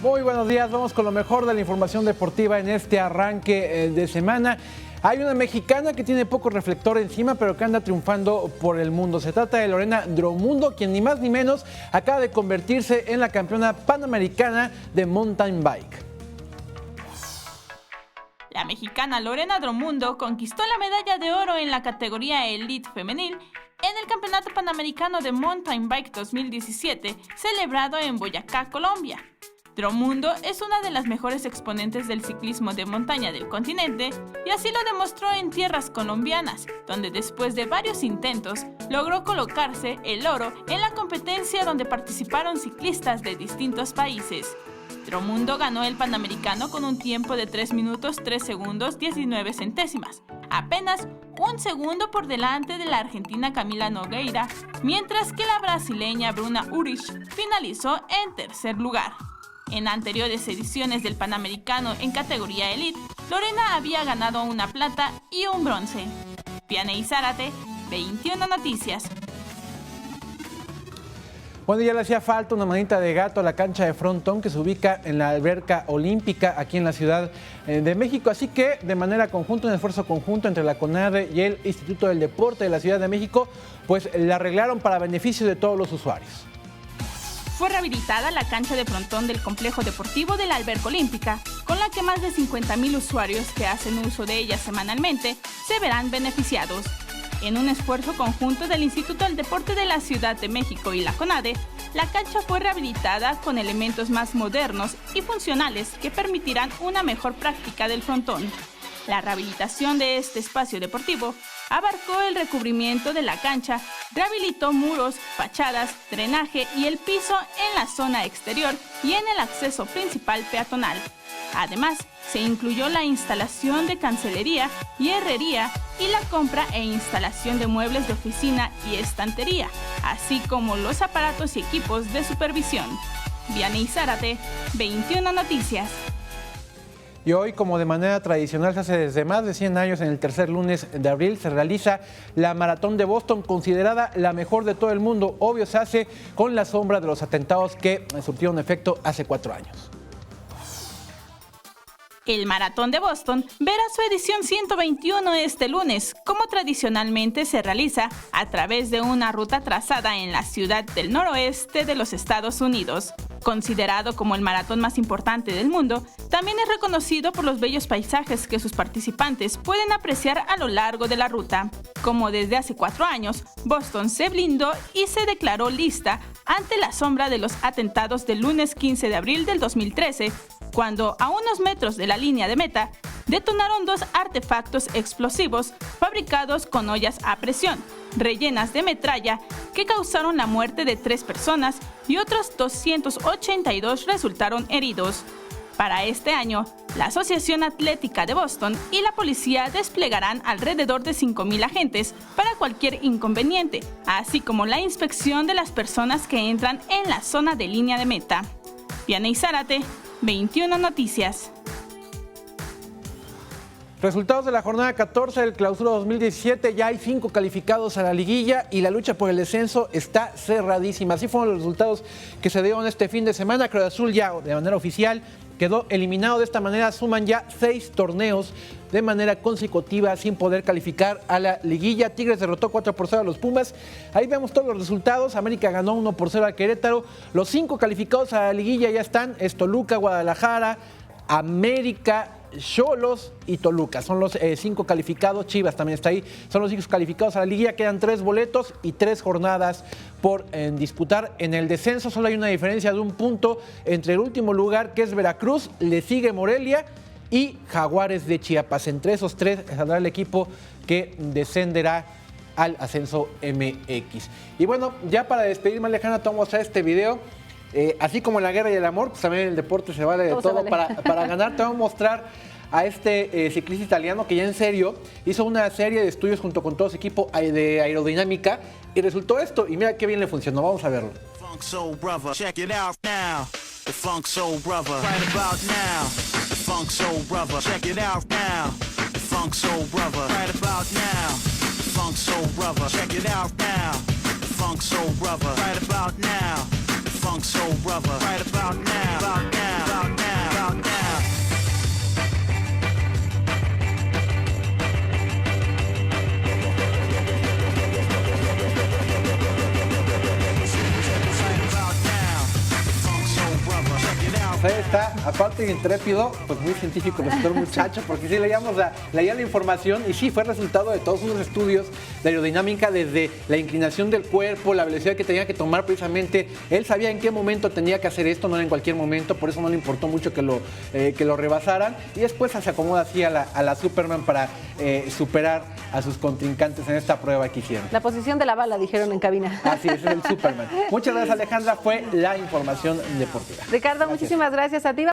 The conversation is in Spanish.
Muy buenos días, vamos con lo mejor de la información deportiva en este arranque de semana. Hay una mexicana que tiene poco reflector encima, pero que anda triunfando por el mundo. Se trata de Lorena Dromundo, quien ni más ni menos acaba de convertirse en la campeona panamericana de mountain bike. La mexicana Lorena Dromundo conquistó la medalla de oro en la categoría Elite Femenil en el Campeonato Panamericano de Mountain Bike 2017, celebrado en Boyacá, Colombia. Dromundo es una de las mejores exponentes del ciclismo de montaña del continente y así lo demostró en tierras colombianas, donde después de varios intentos logró colocarse el oro en la competencia donde participaron ciclistas de distintos países. Dromundo ganó el Panamericano con un tiempo de 3 minutos 3 segundos 19 centésimas, apenas un segundo por delante de la argentina Camila Nogueira, mientras que la brasileña Bruna Urich finalizó en tercer lugar. En anteriores ediciones del Panamericano en categoría Elite, Lorena había ganado una plata y un bronce. Vianey Zárate, 21 Noticias. Bueno, ya le hacía falta una manita de gato a la cancha de frontón que se ubica en la alberca olímpica aquí en la Ciudad de México. Así que de manera conjunta, un esfuerzo conjunto entre la CONADE y el Instituto del Deporte de la Ciudad de México, pues la arreglaron para beneficio de todos los usuarios. Fue rehabilitada la cancha de frontón del complejo deportivo de la alberca olímpica, con la que más de 50,000 usuarios que hacen uso de ella semanalmente se verán beneficiados. En un esfuerzo conjunto del Instituto del Deporte de la Ciudad de México y la CONADE, la cancha fue rehabilitada con elementos más modernos y funcionales que permitirán una mejor práctica del frontón. La rehabilitación de este espacio deportivo abarcó el recubrimiento de la cancha, rehabilitó muros, fachadas, drenaje y el piso en la zona exterior y en el acceso principal peatonal. Además, se incluyó la instalación de cancelería y herrería y la compra e instalación de muebles de oficina y estantería, así como los aparatos y equipos de supervisión. Vianey Zárate, 21 Noticias. Y hoy, como de manera tradicional se hace desde más de 100 años, en el tercer lunes de abril, se realiza la Maratón de Boston, considerada la mejor de todo el mundo. Obvio, se hace con la sombra de los atentados que surtieron efecto hace 4 años. El Maratón de Boston verá su edición 121 este lunes, como tradicionalmente se realiza a través de una ruta trazada en la ciudad del noroeste de los Estados Unidos. Considerado como el maratón más importante del mundo, también es reconocido por los bellos paisajes que sus participantes pueden apreciar a lo largo de la ruta. Como desde hace 4 años, Boston se blindó y se declaró lista ante la sombra de los atentados del lunes 15 de abril del 2013, cuando a unos metros de la línea de meta detonaron 2 artefactos explosivos fabricados con ollas a presión, rellenas de metralla, que causaron la muerte de 3 personas y otros 282 resultaron heridos. Para este año, la Asociación Atlética de Boston y la policía desplegarán alrededor de 5,000 agentes para cualquier inconveniente, así como la inspección de las personas que entran en la zona de línea de meta. Vianey Zárate, 21 Noticias. Resultados de la jornada 14 del Clausura 2017, ya hay 5 calificados a la liguilla y la lucha por el descenso está cerradísima. Así fueron los resultados que se dieron este fin de semana. Cruz Azul ya de manera oficial quedó eliminado. De esta manera suman ya 6 torneos de manera consecutiva sin poder calificar a la liguilla. Tigres derrotó 4-0 a los Pumas. Ahí vemos todos los resultados. América ganó 1-0 a Querétaro. Los 5 calificados a la liguilla ya están: Toluca, Guadalajara, América, Xolos y Toluca. Son los 5 calificados. Chivas también está ahí. Son los 5 calificados a la liguilla. Quedan 3 boletos y 3 jornadas por disputar. En el descenso solo hay una diferencia de 1 punto entre el último lugar, que es Veracruz, le sigue Morelia y Jaguares de Chiapas. Entre esos 3 saldrá el equipo que descenderá al ascenso MX. Y bueno, ya para despedirme, Alejandra, te voy a mostrar este video. Así como en la guerra y el amor, pues también en el deporte se vale de todo. Vale. Para ganar te voy a mostrar a este ciclista italiano que ya en serio hizo una serie de estudios junto con todo su equipo de aerodinámica y resultó esto. Y mira qué bien le funcionó. Vamos a verlo. Funk soul brother. Right about now, about now, about now, about now. Ahí está, aparte de intrépido, pues muy científico el muchacho, porque sí leía la información y sí, fue resultado de todos unos estudios de aerodinámica, desde la inclinación del cuerpo, la velocidad que tenía que tomar precisamente. Él sabía en qué momento tenía que hacer esto, no era en cualquier momento, por eso no le importó mucho que lo rebasaran. Y después se acomoda así a la Superman para superar a sus contrincantes en esta prueba que hicieron. La posición de la bala, dijeron en cabina. Así es el Superman. Muchas gracias, Alejandra, fue la información deportiva. Ricardo, muchísimas gracias a ti.